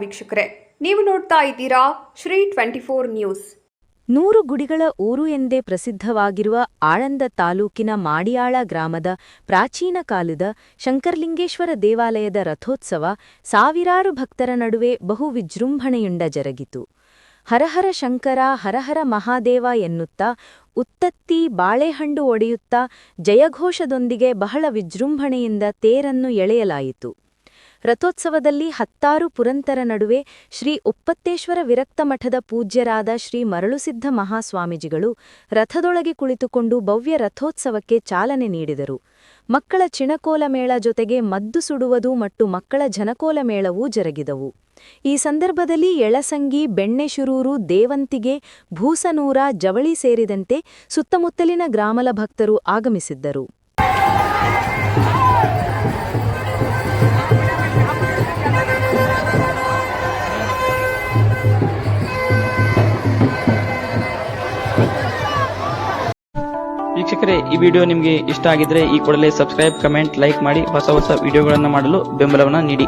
ವೀಕ್ಷಕರೇ, ನೀವು ನೋಡ್ತಾ ಇದ್ದೀರಾ ಶ್ರೀ 24 ನ್ಯೂಸ್. 100 ಗುಡಿಗಳ ಊರು ಎಂದೇ ಪ್ರಸಿದ್ಧವಾಗಿರುವ ಆಳಂದ ತಾಲೂಕಿನ ಮಾಡಿಯಾಳ ಗ್ರಾಮದ ಪ್ರಾಚೀನ ಕಾಲದ ಶಂಕರಲಿಂಗೇಶ್ವರ ದೇವಾಲಯದ ರಥೋತ್ಸವ ಸಾವಿರಾರು ಭಕ್ತರ ನಡುವೆ ಬಹು ವಿಜೃಂಭಣೆಯುಂಡ ಜರುಗಿತು. ಹರಹರ ಶಂಕರ ಹರಹರ ಮಹಾದೇವ ಎನ್ನುತ್ತಾ ಉತ್ತತ್ತಿ ಬಾಳೆಹಣ್ಣು ಒಡೆಯುತ್ತಾ ಜಯಘೋಷದೊಂದಿಗೆ ಬಹಳ ವಿಜೃಂಭಣೆಯಿಂದ ತೇರನ್ನು ಎಳೆಯಲಾಯಿತು. ರಥೋತ್ಸವದಲ್ಲಿ 10 ಪುರಂತರ ನಡುವೆ ಶ್ರೀ ಉಪ್ಪತ್ತೇಶ್ವರ ವಿರಕ್ತ ಮಠದ ಪೂಜ್ಯರಾದ ಶ್ರೀ ಮರಳುಸಿದ್ಧ ಮಹಾಸ್ವಾಮೀಜಿಗಳು ರಥದೊಳಗೆ ಕುಳಿತುಕೊಂಡು ಭವ್ಯ ರಥೋತ್ಸವಕ್ಕೆ ಚಾಲನೆ ನೀಡಿದರು. ಮಕ್ಕಳ ಚಿಣಕೋಲ ಮೇಳ ಜೊತೆಗೆ ಮದ್ದು ಸುಡುವುದು ಮತ್ತು ಮಕ್ಕಳ ಜನಕೋಲ ಮೇಳವೂ ಜರುಗಿದವು. ಈ ಸಂದರ್ಭದಲ್ಲಿ ಎಳಸಂಗಿ, ಬೆಣ್ಣೆಶುರೂರು, ದೇವಂತಿಗೆ, ಭೂಸನೂರ, ಜವಳಿ ಸೇರಿದಂತೆ ಸುತ್ತಮುತ್ತಲಿನ ಗ್ರಾಮದ ಭಕ್ತರು ಆಗಮಿಸಿದ್ದರು. ವೀಕ್ಷಕರೇ, ಈ ವಿಡಿಯೋ ನಿಮಗೆ ಇಷ್ಟ ಆಗಿದ್ರೆ ಈ ಕೂಡಲೇ ಸಬ್ಸ್ಕ್ರೈಬ್, ಕಮೆಂಟ್, ಲೈಕ್ ಮಾಡಿ ಹೊಸ ವಿಡಿಯೋಗಳನ್ನು ಮಾಡಲು ಬೆಂಬಲವನ್ನು ನೀಡಿ.